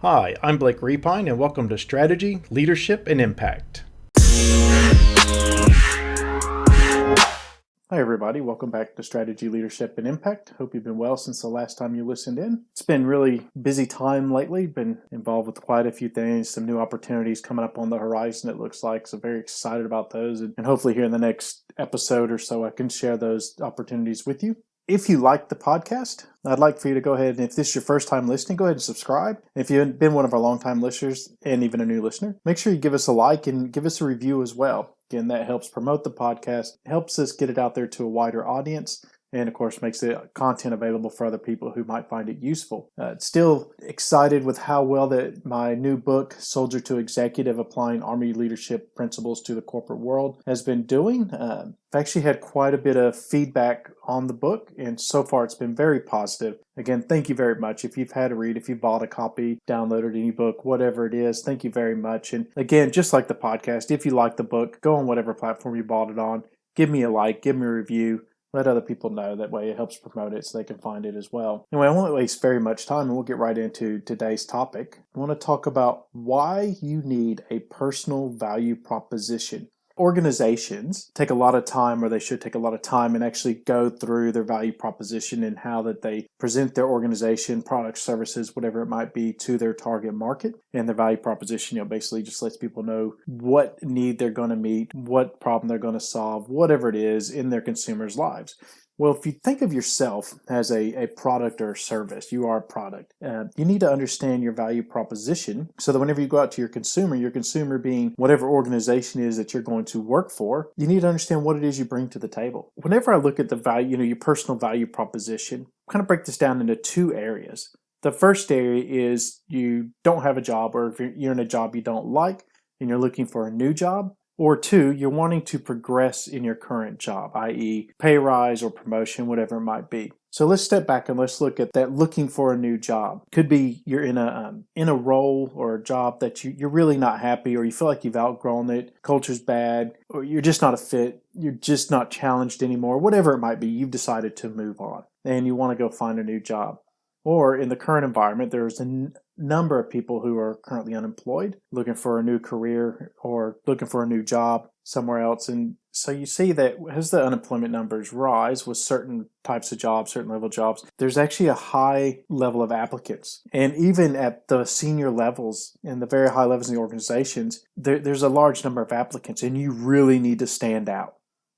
Hi, I'm blakerepine, and welcome to Strategy, Leadership, and Impact. Hi, everybody. Welcome back to Strategy, Leadership, and Impact. Hope you've been well since the last time you listened in. It's been really busy time lately. Been involved with quite a few things, some new opportunities coming up on the horizon, it looks like. So very excited about those. And hopefully here in the next episode or so, I can share those opportunities with you. If you like the podcast, I'd like for you to go ahead, and if this is your first time listening, go ahead and subscribe. If you've been one of our longtime listeners and even a new listener, make sure you give us a like and give us a review as well. Again, that helps promote the podcast, helps us get it out there to a wider audience, and of course makes the content available for other people who might find it useful. Still excited with how well that my new book, Soldier to Executive, Applying Army Leadership Principles to the Corporate World, has been doing. I've actually had quite a bit of feedback on the book, and so far it's been very positive. Again, thank you very much. If you've had a read, if you bought a copy, downloaded any book, whatever it is, thank you very much. And again, just like the podcast, if you like the book, go on whatever platform you bought it on, give me a like, give me a review, let other people know. That way it helps promote it so they can find it as well. Anyway, I won't waste very much time, and we'll get right into today's topic. I want to talk about why you need a personal value proposition. Organizations take a lot of time, or they should take a lot of time, and actually go through their value proposition and how that they present their organization, products, services, whatever it might be, to their target market. And their value proposition, basically just lets people know what need they're going to meet, what problem they're going to solve, whatever it is in their consumers' lives. Well, if you think of yourself as a product or service, you are a product. You need to understand your value proposition so that whenever you go out to your consumer being whatever organization it is that you're going to work for, you need to understand what it is you bring to the table. Whenever I look at the value, your personal value proposition, I kind of break this down into two areas. The first area is you don't have a job, or if you're in a job you don't like and you're looking for a new job. Or two, you're wanting to progress in your current job, i.e. pay rise or promotion, whatever it might be. So let's step back and let's look at that looking for a new job. Could be you're in a role or a job that you're really not happy, or you feel like you've outgrown it, culture's bad, or you're just not a fit, you're just not challenged anymore, whatever it might be, you've decided to move on and you want to go find a new job. Or in the current environment, there's a number of people who are currently unemployed, looking for a new career or looking for a new job somewhere else. And so you see that as the unemployment numbers rise with certain types of jobs, certain level jobs, there's actually a high level of applicants. And even at the senior levels and the very high levels in the organizations, there's a large number of applicants, and you really need to stand out.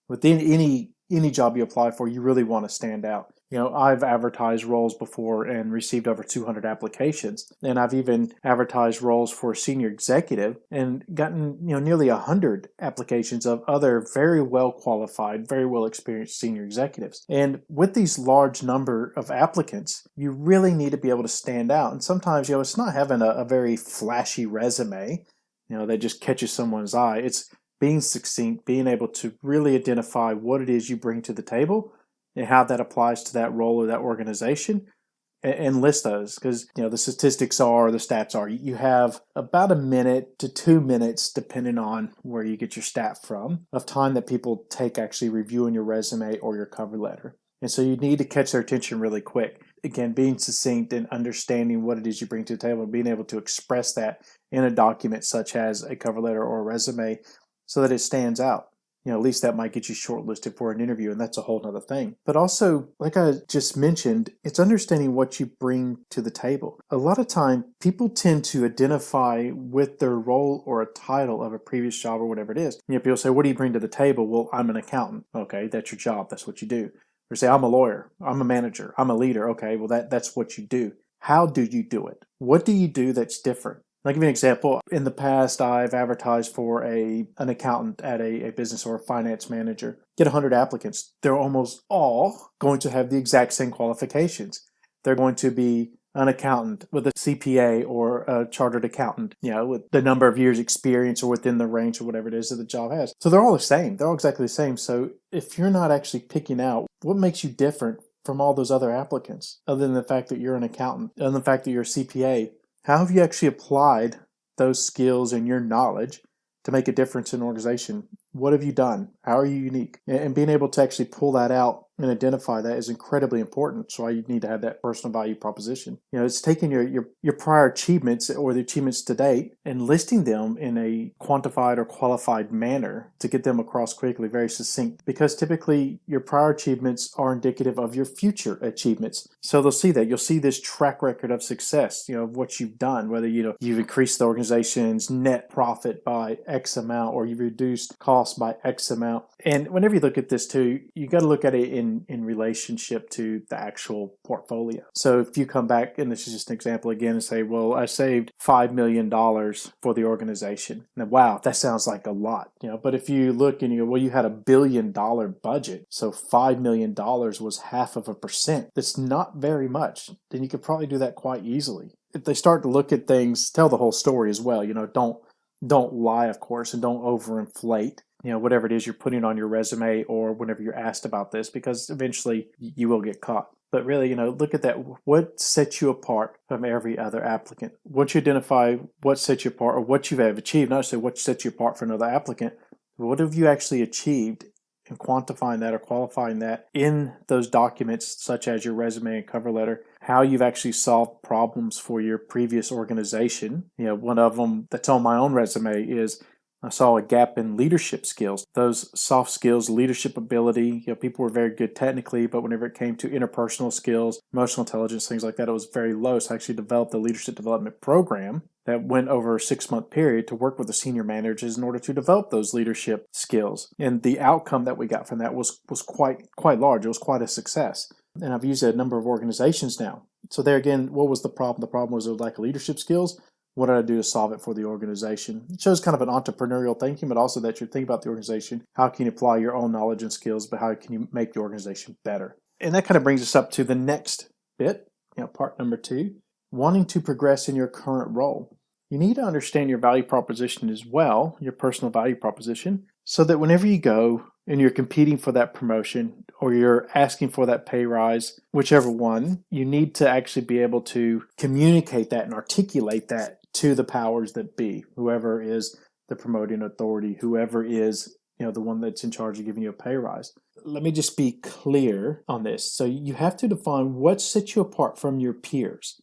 Within any job you apply for, you really want to stand out. I've advertised roles before and received over 200 applications. And I've even advertised roles for senior executive and gotten, nearly 100 applications of other very well qualified, very well experienced senior executives. And with these large number of applicants, you really need to be able to stand out. And sometimes, it's not having a very flashy resume, that just catches someone's eye. It's being succinct, being able to really identify what it is you bring to the table and how that applies to that role or that organization, and list those. Because the statistics are, the stats are, you have about a minute to 2 minutes, depending on where you get your stat from, of time that people take actually reviewing your resume or your cover letter. And so you need to catch their attention really quick. Again, being succinct and understanding what it is you bring to the table and being able to express that in a document such as a cover letter or a resume so that it stands out. At least that might get you shortlisted for an interview, and that's a whole other thing. But also, like I just mentioned, it's understanding what you bring to the table. A lot of time, people tend to identify with their role or a title of a previous job or whatever it is. People say, what do you bring to the table? Well, I'm an accountant. Okay, that's your job. That's what you do. Or say, I'm a lawyer. I'm a manager. I'm a leader. Okay, well, that's what you do. How do you do it? What do you do that's different? I'll give you an example. In the past, I've advertised for an accountant at a business or a finance manager. Get 100 applicants. They're almost all going to have the exact same qualifications. They're going to be an accountant with a CPA or a chartered accountant, with the number of years experience or within the range or whatever it is that the job has. So they're all the same. They're all exactly the same. So if you're not actually picking out what makes you different from all those other applicants, other than the fact that you're an accountant, other than the fact that you're a CPA, how have you actually applied those skills and your knowledge to make a difference in an organization? What have you done? How are you unique? And being able to actually pull that out and identify that is incredibly important. So you need to have that personal value proposition. It's taking your prior achievements or the achievements to date and listing them in a quantified or qualified manner to get them across quickly, very succinct, because typically your prior achievements are indicative of your future achievements. So they'll see that. You'll see this track record of success, of what you've done, whether, you've increased the organization's net profit by X amount or you've reduced costs by X amount. And whenever you look at this too, you got to look at it in relationship to the actual portfolio. So if you come back, and this is just an example again, and say, well, I saved $5 million for the organization. Now, wow, that sounds like a lot, but if you look and you go, well, you had $1 billion budget, so $5 million was 0.5%. That's not very much. Then you could probably do that quite easily. If they start to look at things, tell the whole story as well. Don't lie, of course, and don't overinflate, whatever it is you're putting on your resume or whenever you're asked about this, because eventually you will get caught. But really, look at that. What sets you apart from every other applicant? Once you identify what sets you apart or what you have achieved, not necessarily what sets you apart from another applicant, what have you actually achieved, and quantifying that or qualifying that in those documents, such as your resume and cover letter, how you've actually solved problems for your previous organization. One of them that's on my own resume is I saw a gap in leadership skills. Those soft skills, leadership ability, people were very good technically, but whenever it came to interpersonal skills, emotional intelligence, things like that, it was very low. So I actually developed a leadership development program that went over a 6-month period to work with the senior managers in order to develop those leadership skills. And the outcome that we got from that was quite large. It was quite a success. And I've used it at a number of organizations now. So there again, what was the problem? The problem was a lack of leadership skills. What did I do to solve it for the organization? It shows kind of an entrepreneurial thinking, but also that you're thinking about the organization. How can you apply your own knowledge and skills, but how can you make the organization better? And that kind of brings us up to the next bit, part number 2, wanting to progress in your current role. You need to understand your value proposition as well, your personal value proposition, so that whenever you go and you're competing for that promotion or you're asking for that pay rise, whichever one, you need to actually be able to communicate that and articulate that to the powers that be, whoever is the promoting authority, whoever is, the one that's in charge of giving you a pay rise. Let me just be clear on this. So you have to define what sets you apart from your peers.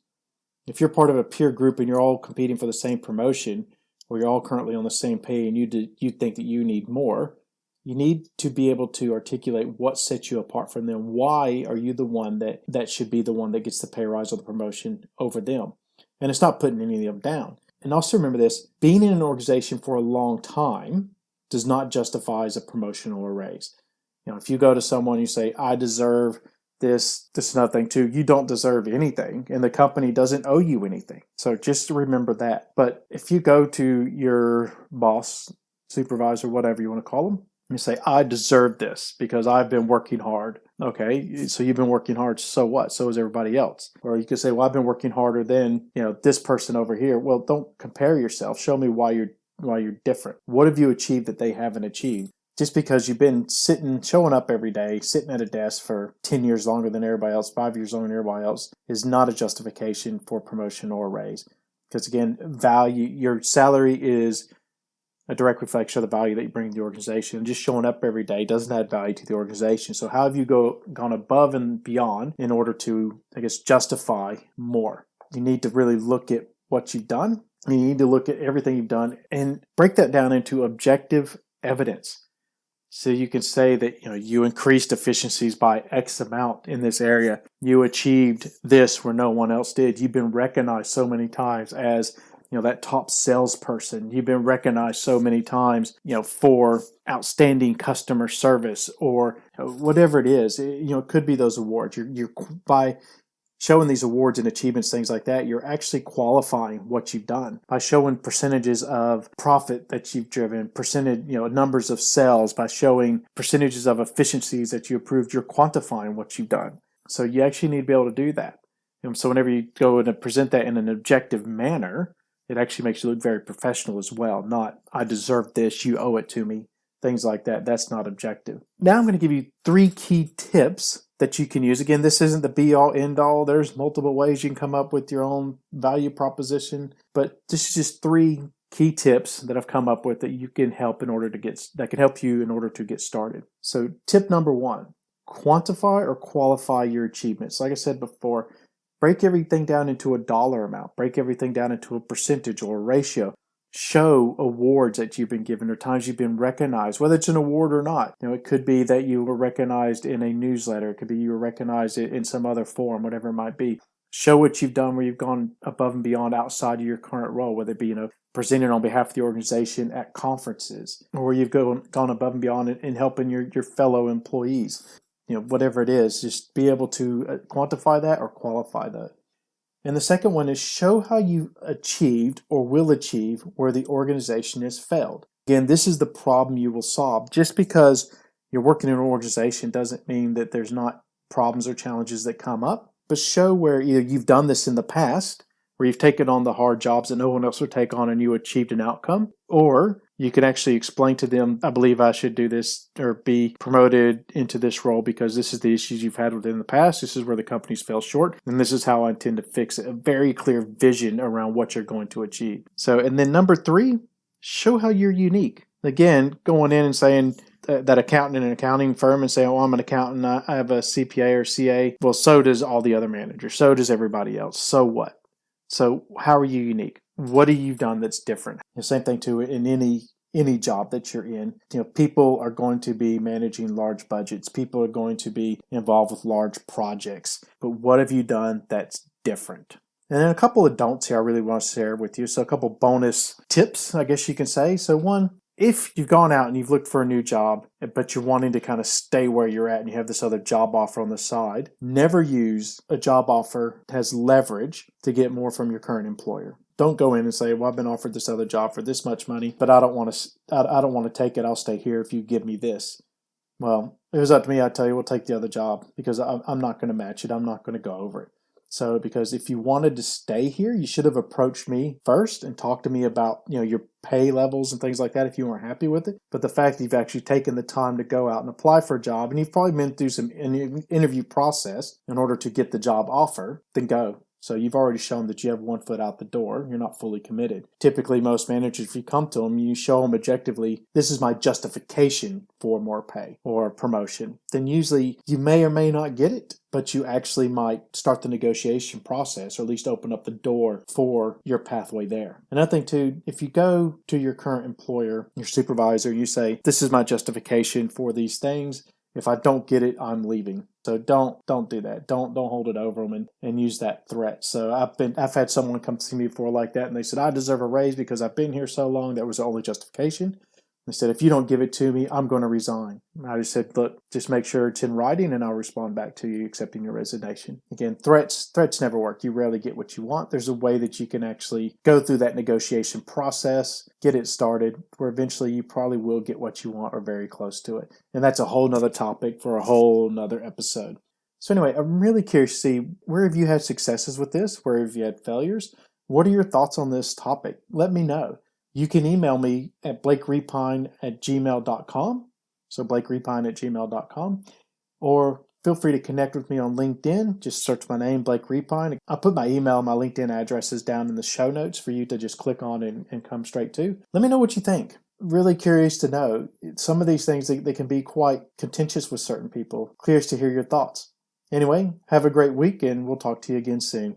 If you're part of a peer group and you're all competing for the same promotion, or you're all currently on the same pay and you think that you need more, you need to be able to articulate what sets you apart from them. Why are you the one that should be the one that gets the pay rise or the promotion over them? And it's not putting any of them down. And also remember this, being in an organization for a long time does not justify as a promotion or a raise. If you go to someone and you say, I deserve this is another thing too, you don't deserve anything and the company doesn't owe you anything. So just remember that. But if you go to your boss, supervisor, whatever you want to call them, you say, I deserve this because I've been working hard. Okay, so you've been working hard, so what? So is everybody else. Or you could say, well, I've been working harder than, this person over here. Well, don't compare yourself. Show me why you're different. What have you achieved that they haven't achieved? Just because you've been showing up every day, sitting at a desk for 10 years longer than everybody else, 5 years longer than everybody else, is not a justification for promotion or a raise. Because again, your salary is a direct reflection of the value that you bring to the organization. Just showing up every day doesn't add value to the organization. So how have you gone above and beyond in order to, justify more? You need to really look at what you've done. You need to look at everything you've done and break that down into objective evidence. So you can say that, you increased efficiencies by X amount in this area. You achieved this where no one else did. You've been recognized so many times as that top salesperson. You've been recognized so many times, for outstanding customer service or whatever it is. It could be those awards. You're by showing these awards and achievements, things like that, you're actually qualifying what you've done by showing percentages of profit that you've driven, numbers of sales, by showing percentages of efficiencies that you improved. You're quantifying what you've done. So you actually need to be able to do that. So whenever you go and present that in an objective manner, it actually makes you look very professional as well. Not, I deserve this, you owe it to me, things like that. That's not objective. Now I'm going to give you 3 key tips that you can use. Again, this isn't the be-all, end-all. There's multiple ways you can come up with your own value proposition, but this is just 3 key tips that I've come up with that you can help that can help you in order to get started. So tip number 1, quantify or qualify your achievements. Like I said before, break everything down into a dollar amount, break everything down into a percentage or a ratio. Show awards that you've been given or times you've been recognized, whether it's an award or not. It could be that you were recognized in a newsletter. It could be you were recognized in some other forum, whatever it might be. Show what you've done where you've gone above and beyond outside of your current role, whether it be, presenting on behalf of the organization at conferences, or you've gone above and beyond in helping your fellow employees. Whatever it is, just be able to quantify that or qualify that. And the second one is show how you achieved or will achieve where the organization has failed. Again, this is the problem you will solve. Just because you're working in an organization doesn't mean that there's not problems or challenges that come up, but show where either you've done this in the past, where you've taken on the hard jobs that no one else would take on and you achieved an outcome, or you can actually explain to them, I believe I should do this or be promoted into this role because this is the issues you've had within the past. This is where the company's fell short. And this is how I intend to fix it. A very clear vision around what you're going to achieve. And then number 3, show how you're unique. Again, going in and saying that accountant in an accounting firm and saying, I'm an accountant, I have a CPA or CA. Well, so does all the other managers. So does everybody else. So what? So how are you unique? What have you done that's different? Same thing too in any job that you're in. People are going to be managing large budgets. People are going to be involved with large projects. But what have you done that's different? And then a couple of don'ts here I really want to share with you. So a couple bonus tips, I guess you can say. So one, if you've gone out and you've looked for a new job, but you're wanting to kind of stay where you're at and you have this other job offer on the side, never use a job offer that has leverage to get more from your current employer. Don't go in and say, I've been offered this other job for this much money, but I don't want to take it. I'll stay here if you give me this. Well, if it was up to me, I'd tell you, we'll take the other job because I'm not going to match it. I'm not going to go over it. So because if you wanted to stay here, you should have approached me first and talked to me about, your pay levels and things like that if you weren't happy with it. But the fact that you've actually taken the time to go out and apply for a job, and you've probably been through some interview process in order to get the job offer, then go. So you've already shown that you have one foot out the door. You're not fully committed. Typically, most managers, if you come to them, you show them objectively, this is my justification for more pay or promotion. Then usually you may or may not get it, but you actually might start the negotiation process or at least open up the door for your pathway there. Another thing too, if you go to your current employer, your supervisor, you say, this is my justification for these things. If I don't get it, I'm leaving. So don't do that. Don't hold it over them and use that threat. So I've had someone come see me before like that, and they said, I deserve a raise because I've been here so long. That was the only justification. They said, if you don't give it to me, I'm going to resign. And I just said, look, just make sure it's in writing and I'll respond back to you accepting your resignation. Again, threats never work. You rarely get what you want. There's a way that you can actually go through that negotiation process, get it started, where eventually you probably will get what you want or very close to it. And that's a whole nother topic for a whole nother episode. So anyway, I'm really curious to see, where have you had successes with this? Where have you had failures? What are your thoughts on this topic? Let me know. You can email me at blakerepine@gmail.com. So blakerepine@gmail.com. Or feel free to connect with me on LinkedIn. Just search my name, Blake Repine. I'll put my email and my LinkedIn addresses down in the show notes for you to just click on and come straight to. Let me know what you think. Really curious to know. Some of these things, they can be quite contentious with certain people. Curious to hear your thoughts. Anyway, have a great week and we'll talk to you again soon.